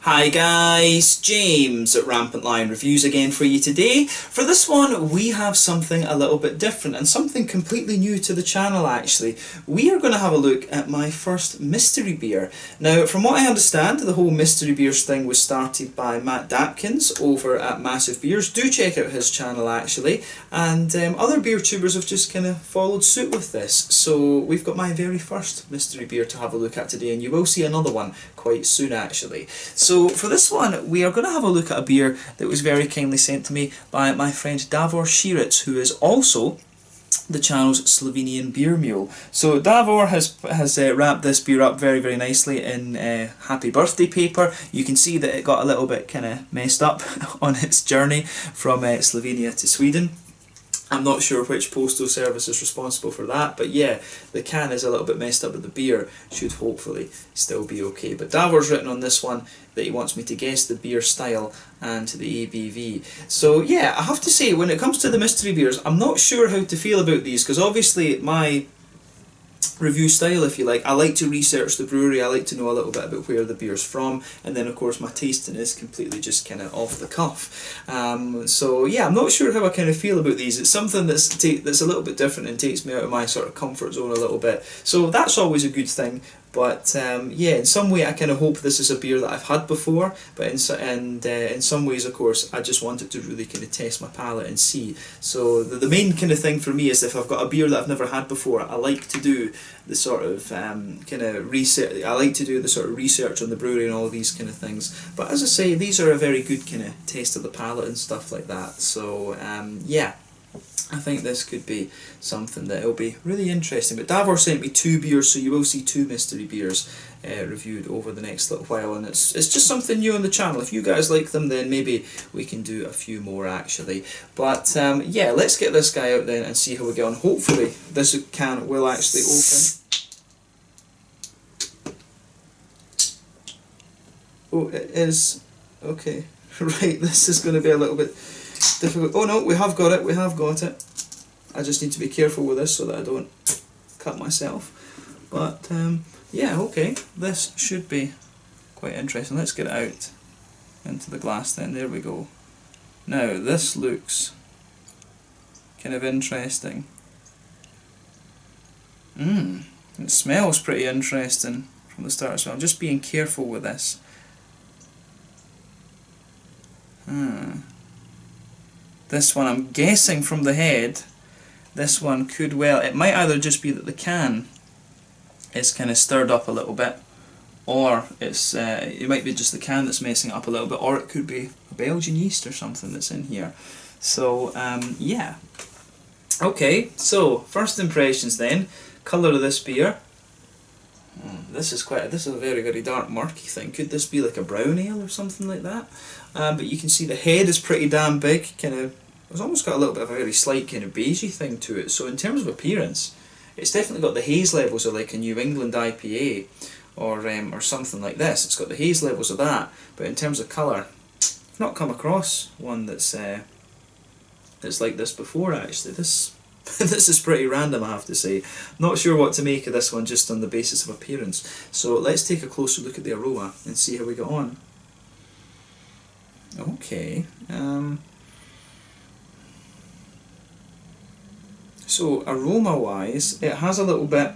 Hi guys, James at RampantLionReviews again for you today. For this one we have something a little bit different and something completely new to the channel actually. We are going to have a look at my first mystery beer. Now from what I understand the whole mystery beers thing was started by Matt Dapkins over at Massive Beers. Do check out his channel actually, and other beer tubers have just kind of followed suit with this. So we've got my very first mystery beer to have a look at today, and you will see another one quite soon actually. So for this one, we are going to have a look at a beer that was very kindly sent to me by my friend Davor Širec, who is also the channel's Slovenian beer mule. So Davor has wrapped this beer up very nicely in happy birthday paper. You can see that it got a little bit kind of messed up on its journey from Slovenia to Sweden. I'm not sure which postal service is responsible for that, but yeah, the can is a little bit messed up, but the beer should hopefully still be okay. But Davor's written on this one that he wants me to guess the beer style and the ABV. So yeah, I have to say, when it comes to the mystery beers, I'm not sure how to feel about these, because obviously my review style, if you like, I like to research the brewery, I like to know a little bit about where the beer's from, and then of course my tasting is completely just kind of off the cuff. So yeah, I'm not sure how I kind of feel about these. It's something that's a little bit different and takes me out of my sort of comfort zone a little bit, so that's always a good thing. But yeah, in some way I kind of hope this is a beer that I've had before, but in some ways of course I just wanted to really kind of test my palate and see. So the main kind of thing for me is if I've got a beer that I've never had before, I like to do the sort of kind of research. I like to do the sort of research on the brewery and all these kind of things. But as I say, these are a very good kind of taste of the palate and stuff like that. So yeah, I think this could be something that will be really interesting. But Davor sent me two beers, so you will see two mystery beers reviewed over the next little while, and it's just something new on the channel. If you guys like them, then maybe we can do a few more actually. But yeah, let's get this guy out then and see how we get on. Hopefully this can will actually open. Oh, it is. Okay, right, this is going to be a little bit difficult. Oh no, we have got it, I just need to be careful with this so that I don't cut myself. But yeah, okay, this should be quite interesting. Let's get it out into the glass then, there we go. Now this looks kind of interesting. It smells pretty interesting from the start, so I'm just being careful with this. This one, I'm guessing from the head, this one could well, it might either just be that the can is kind of stirred up a little bit, or it might be just the can that's messing it up a little bit, or it could be a Belgian yeast or something that's in here. So yeah. Okay, so first impressions then. Colour of this beer. This is a very dark murky thing. Could this be like a brown ale or something like that? But you can see the head is pretty damn big, it's almost got a little bit of a very slight kind of beigey thing to it. So in terms of appearance, it's definitely got the haze levels of like a New England IPA or something like this. It's got the haze levels of that, but in terms of colour, I've not come across one that's like this before actually. This is pretty random, I have to say. Not sure what to make of this one just on the basis of appearance. So let's take a closer look at the aroma and see how we get on. Okay. So aroma wise, it has a little bit.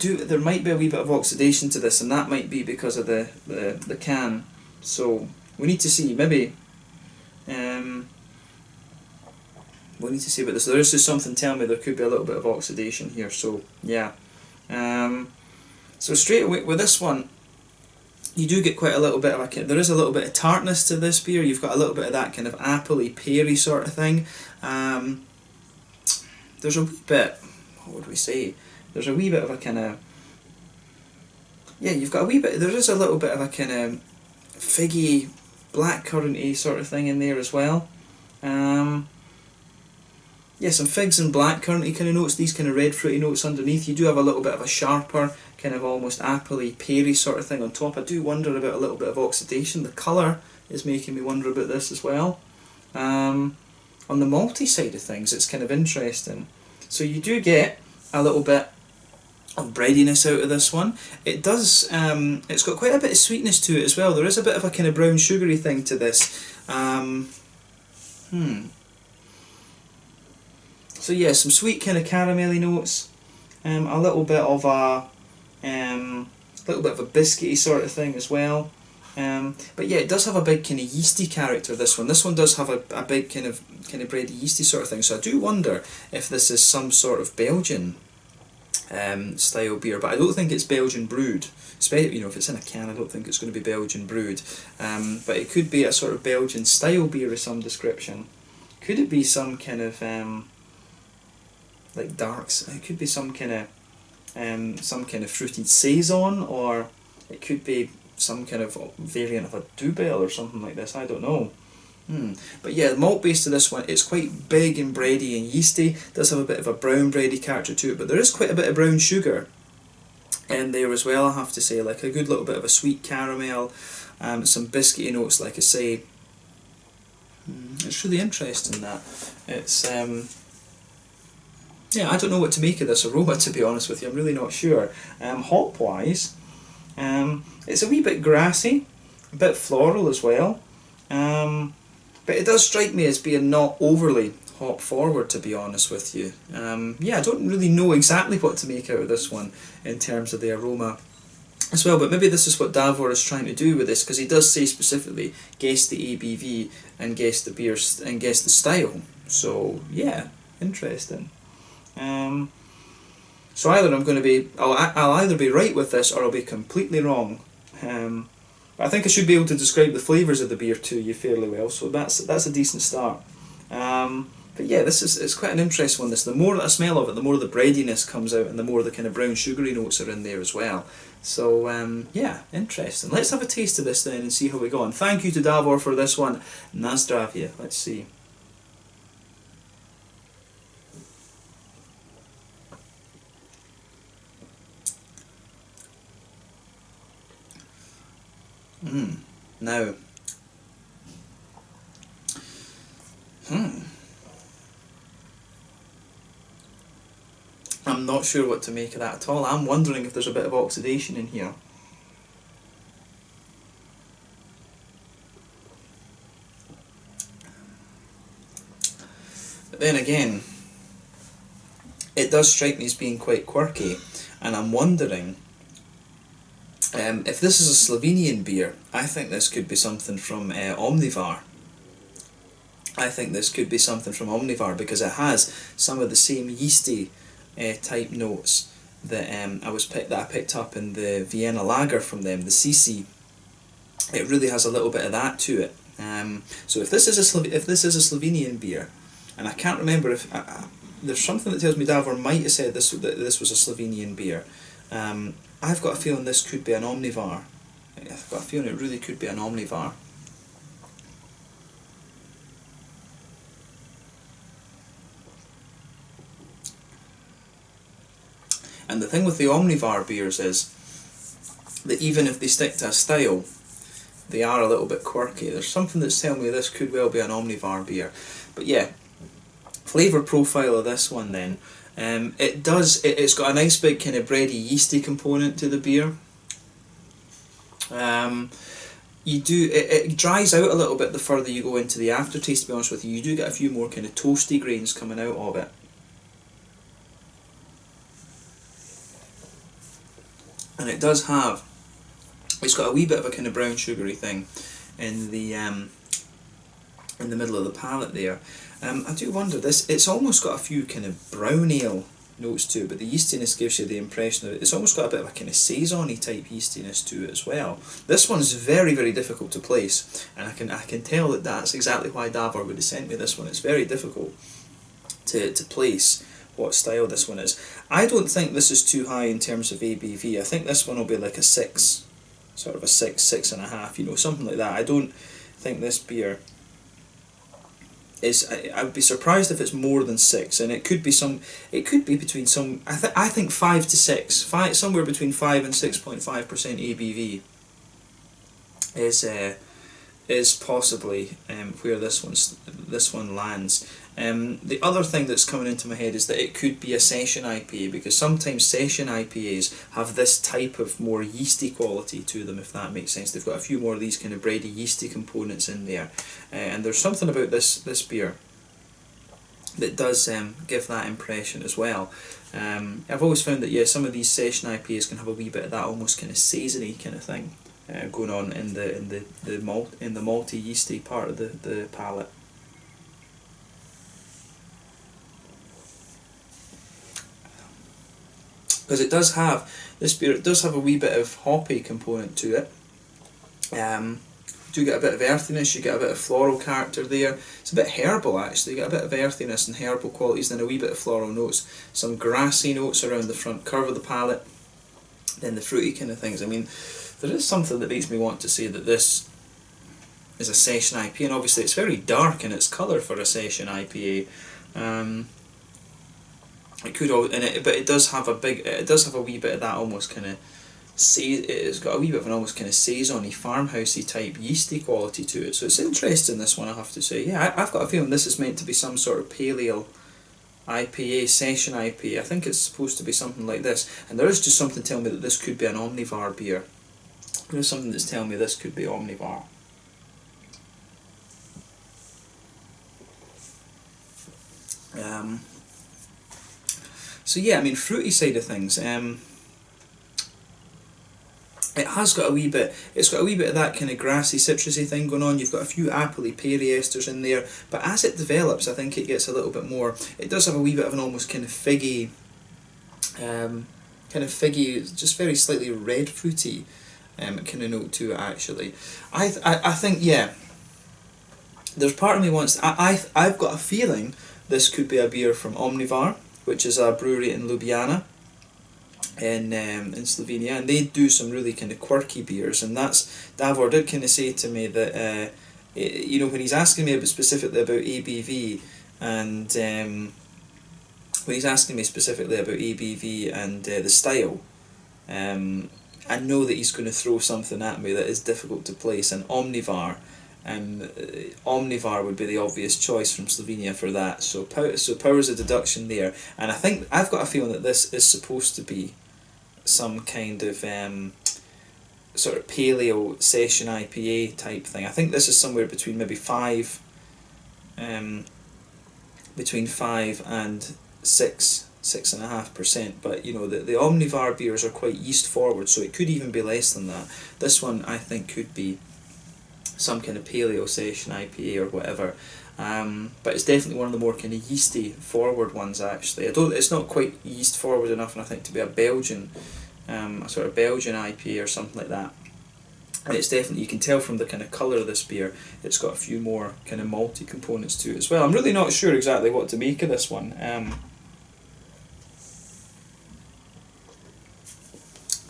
There might be a wee bit of oxidation to this, and that might be because of the can. So we need to see, maybe. We need to see about this. There is just something telling me there could be a little bit of oxidation here. So yeah. So straight away with this one, you do get quite a little bit of there is a little bit of tartness to this beer. You've got a little bit of that kind of appley, peary sort of thing. There's a wee bit, what would we say? There's a wee bit of a kind of, yeah, you've got a wee bit, there is a little bit of a kind of figgy, blackcurranty sort of thing in there as well. Yeah, some figs and blackcurranty kind of notes, these kind of red fruity notes underneath. You do have a little bit of a sharper, kind of almost appley, peary sort of thing on top. I do wonder about a little bit of oxidation. The colour is making me wonder about this as well. On the malty side of things, it's kind of interesting. So you do get a little bit of breadiness out of this one. It does, it's got quite a bit of sweetness to it as well. There is a bit of a kind of brown sugary thing to this. So yeah, some sweet kind of caramelly notes, a little bit of a biscuity sort of thing as well. But yeah, it does have a big kind of yeasty character, this one. This one does have a big kind of bready yeasty sort of thing. So I do wonder if this is some sort of Belgian style beer, but I don't think it's Belgian brewed. Especially, you know, if it's in a can, I don't think it's going to be Belgian brewed. But it could be a sort of Belgian style beer of some description. Could it be some kind of like darks? It could be some kind of fruited saison, or it could be some kind of variant of a Dubel or something like this. I don't know. But yeah, the malt base to this one, it's quite big and bready and yeasty. It does have a bit of a brown bready character to it, but there is quite a bit of brown sugar in there as well, I have to say. Like a good little bit of a sweet caramel, some biscuity notes, like I say. It's really interesting that. It's yeah, I don't know what to make of this aroma, to be honest with you. I'm really not sure. Hop wise, it's a wee bit grassy, a bit floral as well. But it does strike me as being not overly hop forward, to be honest with you. Yeah, I don't really know exactly what to make out of this one in terms of the aroma as well, but maybe this is what Davor is trying to do with this, because he does say specifically guess the ABV and guess the beer and guess the style. So yeah, interesting. So either I'll either be right with this, or I'll be completely wrong. I think I should be able to describe the flavours of the beer to you fairly well, so that's a decent start. But yeah, it's quite an interesting one. This, the more that I smell of it, the more the breadiness comes out, and the more the kind of brown sugary notes are in there as well. So yeah, interesting. Let's have a taste of this then and see how we go on. Thank you to Davor for this one. Na zdravie. Let's see. Now, I'm not sure what to make of that at all. I'm wondering if there's a bit of oxidation in here. But then again, it does strike me as being quite quirky, and I'm wondering if this is a Slovenian beer. I think this could be something from Omnivar. I think this could be something from Omnivar, because it has some of the same yeasty type notes that I picked up in the Vienna Lager from them, the CC. It really has a little bit of that to it. So if this is a Slovenian beer, and I can't remember if there's something that tells me Davor might have said that this was a Slovenian beer. I've got a feeling this could be an Omnivar. I've got a feeling it really could be an Omnivar. And the thing with the Omnivar beers is that even if they stick to a style, they are a little bit quirky. There's something that's telling me this could well be an Omnivar beer. But yeah, flavour profile of this one then. It's got a nice big kind of bready yeasty component to the beer. It dries out a little bit the further you go into the aftertaste, to be honest with you. You do get a few more kind of toasty grains coming out of it. And it does have, it's got a wee bit of a kind of brown sugary thing in the middle of the palate there. I do wonder, it's almost got a few kind of brown ale notes to it, but the yeastiness gives you the impression of it's almost got a bit of a kind of saison-y type yeastiness to it as well. This one's very, very difficult to place, and I can tell that that's exactly why Davor would have sent me this one. It's very difficult to place what style this one is. I don't think this is too high in terms of ABV. I think this one will be like a 6, sort of a 6, 6.5, you know, something like that. I don't think this beer is, I would be surprised if it's more than 6, and it could be between some, I think 5 to 6, somewhere between 5 and 6.5% ABV is possibly where this one lands. The other thing that's coming into my head is that it could be a session IPA, because sometimes session IPAs have this type of more yeasty quality to them, if that makes sense. They've got a few more of these kind of bready, yeasty components in there, and there's something about this beer that does give that impression as well. I've always found that, yeah, some of these session IPAs can have a wee bit of that almost kind of saisony kind of thing going on in the malty yeasty part of the palate. Because it does have, this beer, it does have a wee bit of hoppy component to it. You do get a bit of earthiness, you get a bit of floral character there. It's a bit herbal actually, you get a bit of earthiness and herbal qualities, then a wee bit of floral notes. Some grassy notes around the front curve of the palate, then the fruity kind of things. I mean, there is something that makes me want to say that this is a session IPA, and obviously it's very dark in its colour for a session IPA. It could, but it does have a wee bit of that almost kind of it's got a wee bit of an almost kind of saison-y, farmhousey type yeasty quality to it. So it's interesting, this one, I have to say. Yeah, I've got a feeling this is meant to be some sort of paleo IPA, session IPA. I think it's supposed to be something like this, and there is just something telling me that this could be an Omnivar beer. There's something that's telling me this could be Omnivar. So yeah, I mean, fruity side of things, it has got a wee bit, it's got a wee bit of that kind of grassy, citrusy thing going on. You've got a few appley, peary esters in there, but as it develops, I think it gets a little bit more, it does have a wee bit of an almost kind of figgy, just very slightly red fruity kind of note to it actually. I think, yeah, there's part of me wants, I've got a feeling this could be a beer from Omnivar, which is a brewery in Ljubljana in Slovenia, and they do some really kind of quirky beers, and that's, Davor did kind of say to me that you know, when he's asking me specifically about ABV and when he's asking me specifically about ABV and the style, I know that he's going to throw something at me that is difficult to place, and Omnivar would be the obvious choice from Slovenia for that. So power's a deduction there, and I think I've got a feeling that this is supposed to be some kind of sort of paleo session IPA type thing. I think this is somewhere between maybe 5 and 6.5%, but you know, the Omnivar beers are quite yeast forward, so it could even be less than that. This one I think could be some kind of paleo session IPA or whatever, but it's definitely one of the more kind of yeasty forward ones actually. It's not quite yeast forward enough, and I think, to be a Belgian, a sort of Belgian IPA or something like that. And it's definitely, you can tell from the kind of colour of this beer, it's got a few more kind of malty components to it as well. I'm really not sure exactly what to make of this one.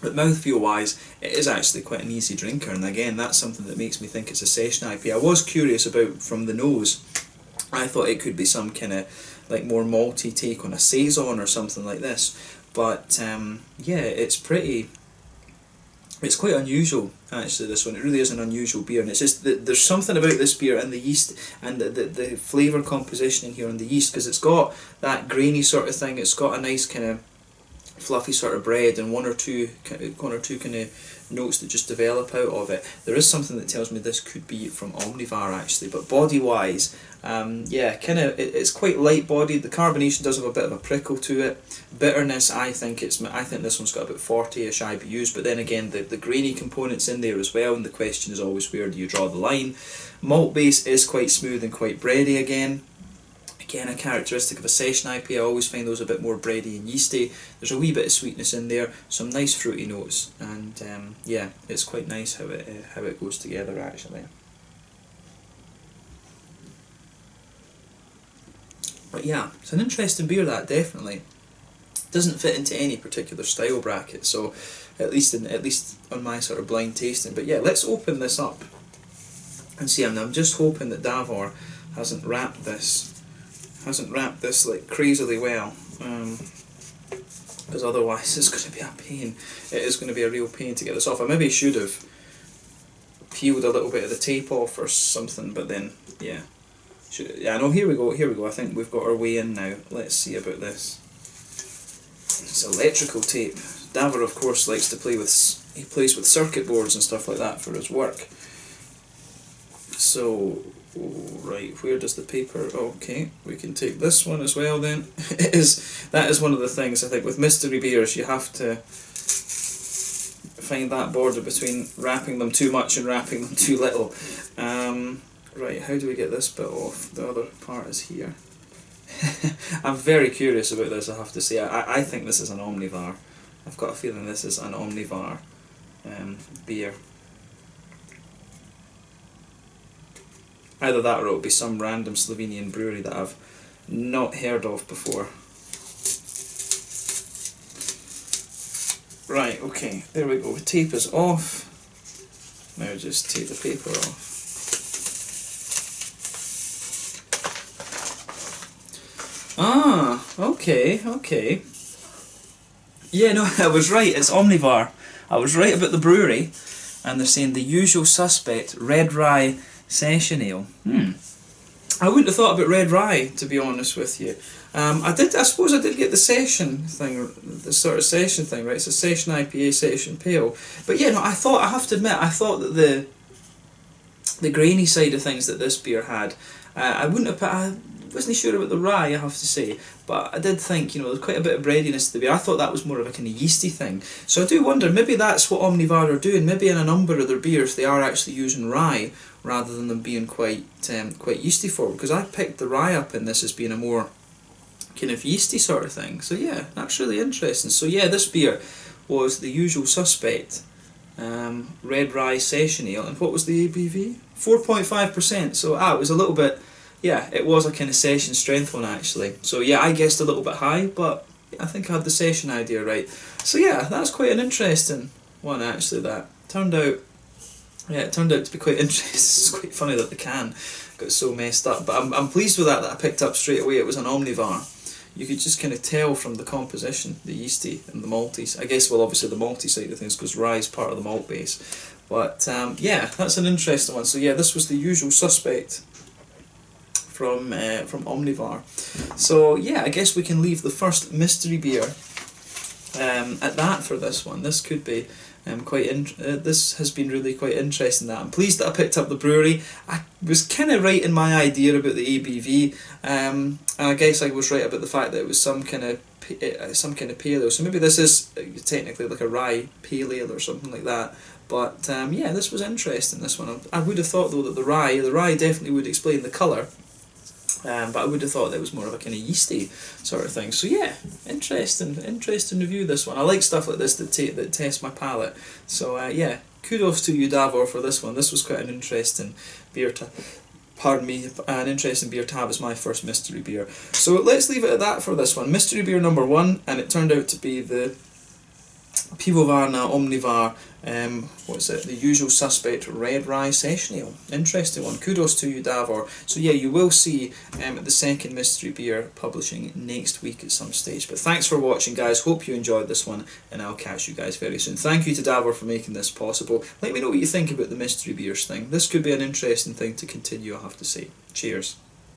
But mouthfeel wise, it is actually quite an easy drinker, and again, that's something that makes me think it's a session IPA. I was curious about, from the nose, I thought it could be some kind of like more malty take on a saison or something like this, but yeah, it's quite unusual actually, this one. It really is an unusual beer, and it's just that there's something about this beer and the yeast and the flavour composition in here on the yeast, because it's got that grainy sort of thing, it's got a nice kind of fluffy sort of bread, and one or two kind of notes that just develop out of it. There is something that tells me this could be from Omnivar actually, but body wise, yeah, it's quite light bodied. The carbonation does have a bit of a prickle to it. Bitterness, I think this one's got about 40ish IBUs, but then again, the grainy components in there as well, and the question is always, where do you draw the line? Malt base is quite smooth and quite bready again. Again, a characteristic of a session IPA, I always find those a bit more bready and yeasty. There's a wee bit of sweetness in there, some nice fruity notes, and yeah, it's quite nice how it goes together actually. But yeah, it's an interesting beer, that definitely. Doesn't fit into any particular style bracket, so at least on my sort of blind tasting. But yeah, let's open this up and see. I'm just hoping that Davor hasn't wrapped this like crazily well, because otherwise it's going to be a pain. It is going to be a real pain to get this off. I maybe should have peeled a little bit of the tape off or something, but then, yeah. Yeah, no, here we go, I think we've got our way in now. Let's see about this. It's electrical tape. Davor, of course, likes to play with, he plays with circuit boards and stuff like that for his work. So, right, where does the paper, okay, we can take this one as well then. That is one of the things, I think, with mystery beers, you have to find that border between wrapping them too much and wrapping them too little. Right, how do we get this bit off? The other part is here. I'm very curious about this, I have to say. I think this is an Omnivar. I've got a feeling this is an Omnivar beer. Either that or it'll be some random Slovenian brewery that I've not heard of before. Right, okay, there we go. The tape is off. Now just take the paper off. Ah, okay. Yeah, no, I was right, it's Omnivar. I was right about the brewery, and they're saying the usual suspect, Red Rye Session Ale. I wouldn't have thought about Red Rye, to be honest with you. I suppose I did get the session thing, the sort of session thing, right? It's a session IPA, session pale. But yeah, no, I have to admit, I thought that the grainy side of things that this beer had, I wouldn't have put, I wasn't sure about the rye, I have to say, but I did think, there's quite a bit of breadiness to the beer. I thought that was more of a kind of yeasty thing. So I do wonder, maybe that's what Omnivar are doing. Maybe in a number of their beers they are actually using rye rather than them being quite yeasty forward. Because I picked the rye up in this as being a more kind of yeasty sort of thing. So yeah, that's really interesting. So yeah, this beer was the usual suspect, Red Rye Session Ale, and what was the ABV? 4.5%. So it was a little bit. Yeah, it was a kind of session strength one actually. So yeah, I guessed a little bit high, but I think I had the session idea right. So yeah, that's quite an interesting one actually. That turned out, it turned out to be quite interesting. It's quite funny that the can got so messed up, but I'm pleased with that I picked up straight away. It was an Omnivar. You could just kind of tell from the composition, the yeasty and the malty. I guess, well, obviously the malty side of things, because rye is part of the malt base. But yeah, that's an interesting one. So yeah, this was the usual suspect from Omnivar. So yeah, I guess we can leave the first mystery beer at that for this one. This could be this has been really quite interesting. That I'm pleased that I picked up the brewery. I was kind of right in my idea about the ABV, and I guess I was right about the fact that it was some kind of pale ale. So maybe this is technically like a rye pale ale or something like that. But yeah, this was interesting. This one, I would have thought though that the rye definitely would explain the colour. But I would have thought that was more of a kind of yeasty sort of thing. So yeah, interesting review this one. I like stuff like this that test my palate. So yeah, kudos to you, Davor, for this one. This was quite an interesting beer to, an interesting beer to have as my first mystery beer. So let's leave it at that for this one. Mystery beer number 1, and it turned out to be the Pivovarna Omnivar, what's it? The usual suspect Red Rye Session Ale. Interesting one. Kudos to you, Davor. So yeah, you will see the second mystery beer publishing next week at some stage. But thanks for watching, guys. Hope you enjoyed this one, and I'll catch you guys very soon. Thank you to Davor for making this possible. Let me know what you think about the mystery beers thing. This could be an interesting thing to continue, I have to say. Cheers.